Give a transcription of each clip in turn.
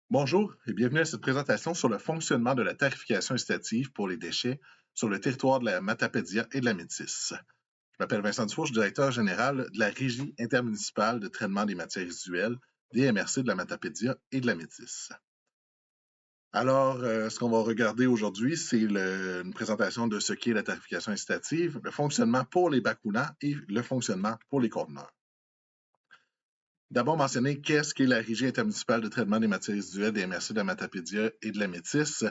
Bonjour et bienvenue à cette présentation sur le fonctionnement de la tarification incitative pour les déchets sur le territoire de la Matapédia et de la Métis. Je m'appelle Vincent Dufour, je suis directeur général de la Régie intermunicipale de traitement des matières résiduelles des MRC de la Matapédia et de la Métis. Alors, ce qu'on va regarder aujourd'hui, c'est une présentation de ce qu'est la tarification incitative, le fonctionnement pour les bacs roulants et le fonctionnement pour les conteneurs. D'abord mentionner qu'est-ce qu'est la Régie intermunicipale de traitement des matières résiduelles des MRC de la Matapédia et de la Métis.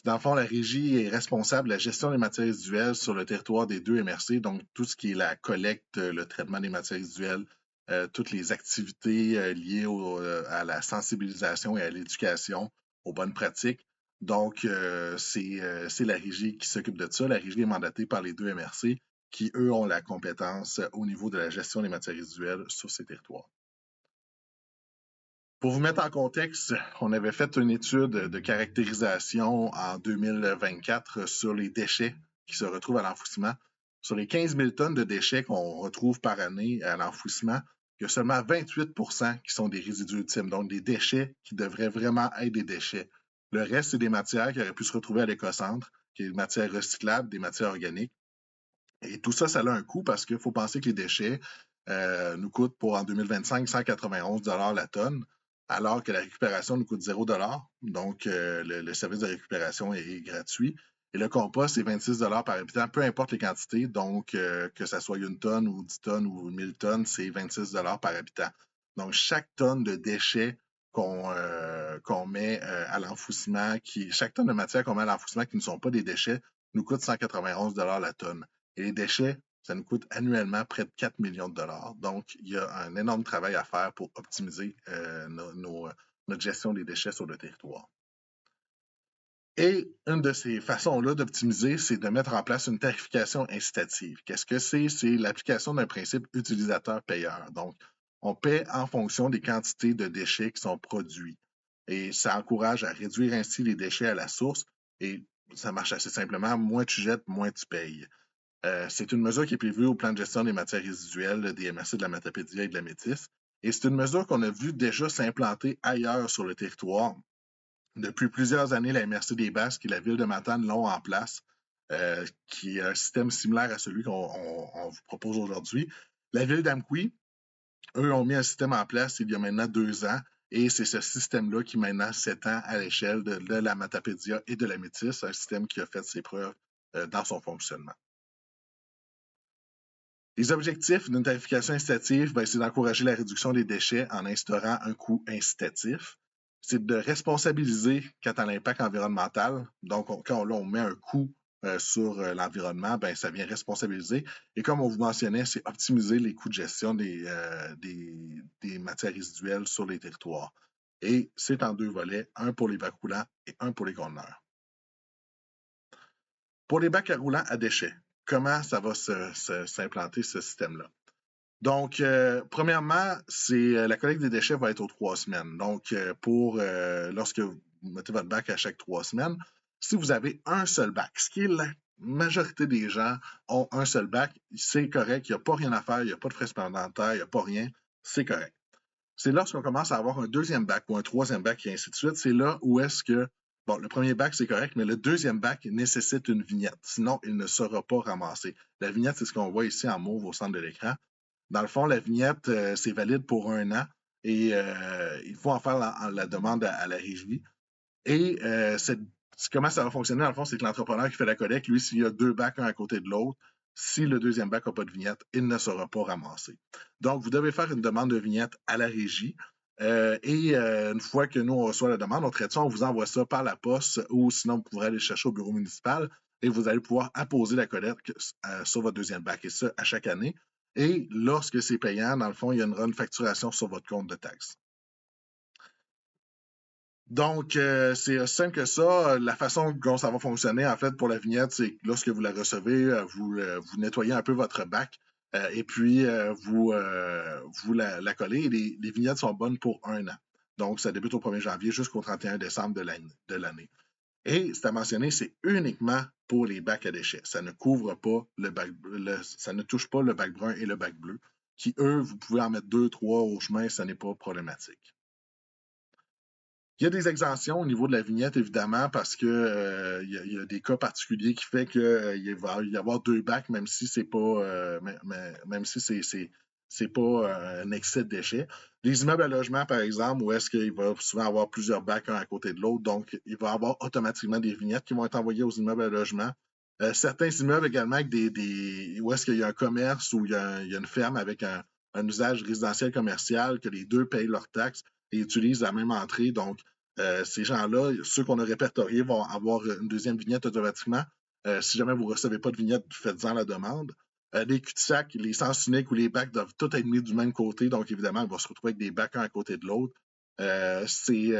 Dans le fond, la Régie est responsable de la gestion des matières résiduelles sur le territoire des deux MRC, donc tout ce qui est la collecte, le traitement des matières résiduelles, toutes les activités liées à la sensibilisation et à l'éducation aux bonnes pratiques. Donc, c'est la Régie qui s'occupe de ça. La Régie est mandatée par les deux MRC qui, eux, ont la compétence au niveau de la gestion des matières résiduelles sur ces territoires. Pour vous mettre en contexte, on avait fait une étude de caractérisation en 2024 sur les déchets qui se retrouvent à l'enfouissement. Sur les 15 000 tonnes de déchets qu'on retrouve par année à l'enfouissement, il y a seulement 28 qui sont des résidus ultimes, donc des déchets qui devraient vraiment être des déchets. Le reste, c'est des matières qui auraient pu se retrouver à l'écocentre, qui est des matières recyclables, des matières organiques. Et tout ça, ça a un coût parce qu'il faut penser que les déchets nous coûtent pour en 2025 191 la tonne, alors que la récupération nous coûte 0 Donc, le service de récupération est gratuit. Et le compost, c'est 26 par habitant, peu importe les quantités. Donc, que ça soit une tonne ou 10 tonnes ou 1000 tonnes, c'est 26 par habitant. Donc, chaque tonne de déchets qu'on met à l'enfouissement, chaque tonne de matière qu'on met à l'enfouissement qui ne sont pas des déchets, nous coûte 191 la tonne. Et les déchets, ça nous coûte annuellement près de 4 millions de dollars. Donc, il y a un énorme travail à faire pour optimiser notre gestion des déchets sur le territoire. Et une de ces façons-là d'optimiser, c'est de mettre en place une tarification incitative. Qu'est-ce que c'est? C'est l'application d'un principe utilisateur-payeur. Donc, on paie en fonction des quantités de déchets qui sont produits. Et ça encourage à réduire ainsi les déchets à la source. Et ça marche assez simplement. Moins tu jettes, moins tu payes. C'est une mesure qui est prévue au plan de gestion des matières résiduelles des MRC de la Matapédia et de la Métis. Et c'est une mesure qu'on a vu déjà s'implanter ailleurs sur le territoire. Depuis plusieurs années, la MRC des Basques et la ville de Matane l'ont en place, qui est un système similaire à celui qu'on vous propose aujourd'hui. La ville d'Amqui, eux, ont mis un système en place il y a maintenant 2 ans. Et c'est ce système-là qui maintenant s'étend à l'échelle de la Matapédia et de la Métis, un système qui a fait ses preuves dans son fonctionnement. Les objectifs d'une tarification incitative, c'est d'encourager la réduction des déchets en instaurant un coût incitatif. C'est de responsabiliser quant à l'impact environnemental. Donc, quand on met un coût sur l'environnement, ça vient responsabiliser. Et comme on vous mentionnait, c'est optimiser les coûts de gestion des matières résiduelles sur les territoires. Et c'est en 2 volets, un pour les bacs roulants et un pour les conteneurs. Pour les bacs à roulants à déchets, comment ça va s'implanter ce système-là? Donc, premièrement, la collecte des déchets va être aux 3 semaines. Donc, lorsque vous mettez votre bac à chaque 3 semaines, si vous avez un seul bac, ce qui est la majorité des gens ont un seul bac, c'est correct, il n'y a pas rien à faire, il n'y a pas de frais supplémentaires, il n'y a pas rien, c'est correct. C'est lorsqu'on commence à avoir un deuxième bac ou un troisième bac et ainsi de suite, c'est là où est-ce que, bon, le premier bac, c'est correct, mais le deuxième bac nécessite une vignette. Sinon, il ne sera pas ramassé. La vignette, c'est ce qu'on voit ici en mauve au centre de l'écran. Dans le fond, la vignette, c'est valide pour 1 an et il faut en faire la demande à la régie. Et comment ça va fonctionner, dans le fond, c'est que l'entrepreneur qui fait la collecte, lui, s'il y a 2 bacs un à côté de l'autre, si le deuxième bac n'a pas de vignette, il ne sera pas ramassé. Donc, vous devez faire une demande de vignette à la régie. Une fois que nous, on reçoit la demande, on traite ça, on vous envoie ça par la poste ou sinon, vous pourrez aller le chercher au bureau municipal et vous allez pouvoir apposer la collecte sur votre deuxième bac. Et ça, à chaque année. Et lorsque c'est payant, dans le fond, il y a une facturation sur votre compte de taxes. Donc, c'est simple que ça. La façon dont ça va fonctionner, en fait, pour la vignette, c'est que lorsque vous la recevez, vous nettoyez un peu votre bac et puis vous la collez. Et les vignettes sont bonnes pour 1 an. Donc, ça débute au 1er janvier jusqu'au 31 décembre de l'année. Et c'est à mentionner, c'est uniquement pour les bacs à déchets. Ça ne couvre pas ça ne touche pas le bac brun et le bac bleu, qui, eux, vous pouvez en mettre 2, 3 au chemin, ça n'est pas problématique. Il y a des exemptions au niveau de la vignette, évidemment, parce que il y a des cas particuliers qui fait qu'il va y avoir deux bacs, même si c'est pas même si c'est pas un excès de déchets. Les immeubles à logement, par exemple, où est-ce qu'il va souvent avoir plusieurs bacs un à côté de l'autre, donc il va y avoir automatiquement des vignettes qui vont être envoyées aux immeubles à logement. Certains immeubles également avec où est-ce qu'il y a un commerce ou il y a une ferme avec un usage résidentiel commercial, que les deux payent leurs taxes et utilisent la même entrée. Donc, ces gens-là, ceux qu'on a répertoriés, vont avoir une deuxième vignette automatiquement. Si jamais vous ne recevez pas de vignette, faites-en la demande. Les cul-de-sac, les sens uniques ou les bacs doivent tous être mis du même côté. Donc, évidemment, on va se retrouver avec des bacs un à côté de l'autre. C'est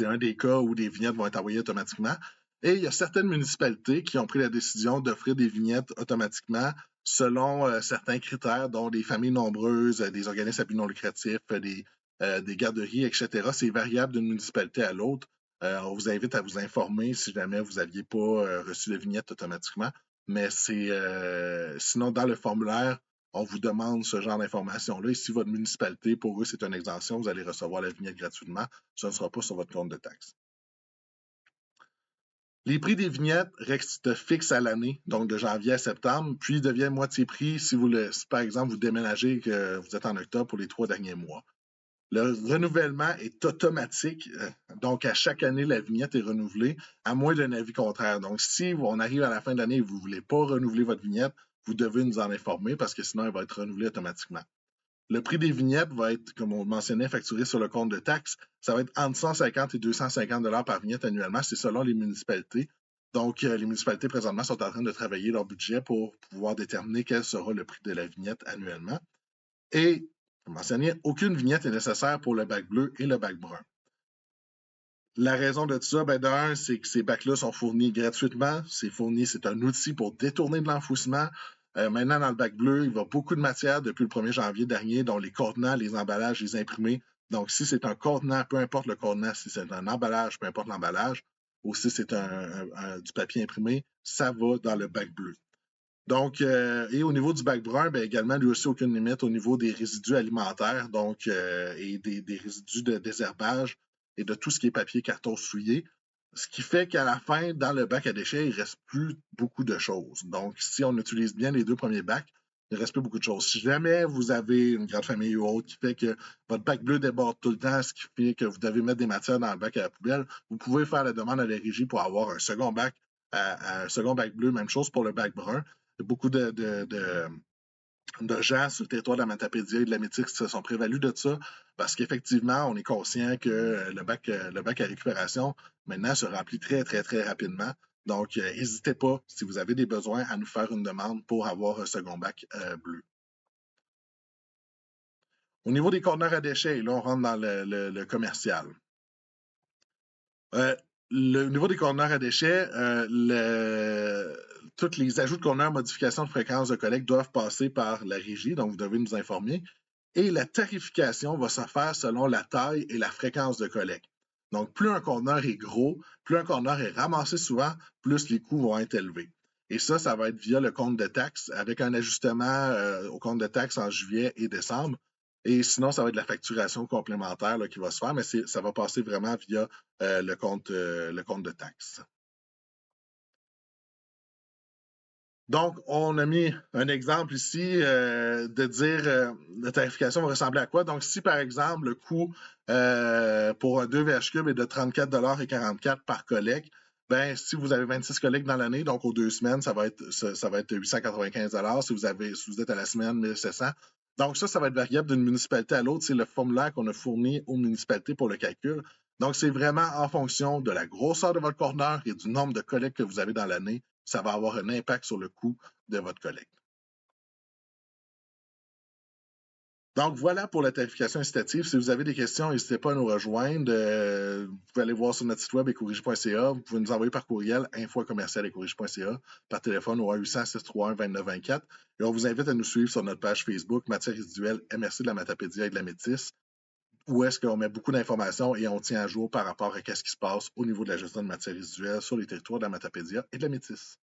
un des cas où des vignettes vont être envoyées automatiquement. Et il y a certaines municipalités qui ont pris la décision d'offrir des vignettes automatiquement selon certains critères, dont des familles nombreuses, des organismes à but non lucratif, des garderies, etc. C'est variable d'une municipalité à l'autre. On vous invite à vous informer si jamais vous n'aviez pas reçu de vignette automatiquement. Mais sinon, dans le formulaire, on vous demande ce genre d'informations-là. Et si votre municipalité, pour eux, c'est une exemption, vous allez recevoir la vignette gratuitement. Ce ne sera pas sur votre compte de taxes. Les prix des vignettes restent fixes à l'année, donc de janvier à septembre, puis deviennent moitié prix si par exemple, vous déménagez et que vous êtes en octobre pour les 3 derniers mois. Le renouvellement est automatique, donc à chaque année, la vignette est renouvelée, à moins d'un avis contraire. Donc, si on arrive à la fin de l'année et vous ne voulez pas renouveler votre vignette, vous devez nous en informer parce que sinon, elle va être renouvelée automatiquement. Le prix des vignettes va être, comme on mentionnait, facturé sur le compte de taxes. Ça va être entre 150 et 250 $ par vignette annuellement. C'est selon les municipalités. Donc, les municipalités, présentement, sont en train de travailler leur budget pour pouvoir déterminer quel sera le prix de la vignette annuellement. Et, comme mentionné, aucune vignette est nécessaire pour le bac bleu et le bac brun. La raison de ça, d'un, c'est que ces bacs-là sont fournis gratuitement. C'est un outil pour détourner de l'enfouissement. Maintenant, dans le bac bleu, il y a beaucoup de matières depuis le 1er janvier dernier, dont les contenants, les emballages, les imprimés. Donc, si c'est un contenant, peu importe le contenant, si c'est un emballage, peu importe l'emballage, ou si c'est du papier imprimé, ça va dans le bac bleu. Donc, et au niveau du bac brun, également, lui aussi, aucune limite au niveau des résidus alimentaires, donc, et des résidus de désherbage et de tout ce qui est papier, carton souillé. Ce qui fait qu'à la fin, dans le bac à déchets, il ne reste plus beaucoup de choses. Donc, si on utilise bien les deux premiers bacs, il ne reste plus beaucoup de choses. Si jamais vous avez une grande famille ou autre qui fait que votre bac bleu déborde tout le temps, ce qui fait que vous devez mettre des matières dans le bac à la poubelle, vous pouvez faire la demande à la régie pour avoir un second bac, un second bac bleu, même chose pour le bac brun. Il y a beaucoup de gens sur le territoire de la Matapédia et de la Métis qui se sont prévalus de ça parce qu'effectivement, on est conscient que le bac à récupération, maintenant, se remplit très, très, très rapidement. Donc, n'hésitez pas, si vous avez des besoins, à nous faire une demande pour avoir un second bac bleu. Au niveau des conteneurs à déchets, là, on rentre dans le commercial. Au niveau des conteneurs à déchets, tous les ajouts de conteneurs, modifications de fréquence de collecte doivent passer par la régie, donc vous devez nous informer. Et la tarification va se faire selon la taille et la fréquence de collecte. Donc, plus un conteneur est gros, plus un conteneur est ramassé souvent, plus les coûts vont être élevés. Et ça va être via le compte de taxes, avec un ajustement au compte de taxes en juillet et décembre. Et sinon, ça va être la facturation complémentaire qui va se faire, mais ça va passer vraiment via le compte de taxes. Donc, on a mis un exemple ici de dire la tarification va ressembler à quoi. Donc, si par exemple le coût pour un 2 VH3 est de 34,44 $ par collecte, si vous avez 26 collectes dans l'année, donc aux 2 semaines, ça va être 895 $. Si vous êtes à la semaine, 1700. Donc, ça va être variable d'une municipalité à l'autre. C'est le formulaire qu'on a fourni aux municipalités pour le calcul. Donc, c'est vraiment en fonction de la grosseur de votre conteneur et du nombre de collectes que vous avez dans l'année. Ça va avoir un impact sur le coût de votre collecte. Donc, voilà pour la tarification incitative. Si vous avez des questions, n'hésitez pas à nous rejoindre. Vous pouvez aller voir sur notre site web écorige.ca. Vous pouvez nous envoyer par courriel info@écorige.ca, par téléphone au 1-800-631-2924. Et on vous invite à nous suivre sur notre page Facebook Matières résiduelles MRC de la Matapédia et de la Métis, où est-ce qu'on met beaucoup d'informations et on tient à jour par rapport à ce qui se passe au niveau de la gestion de matières résiduelles sur les territoires de la Matapédia et de la Métis.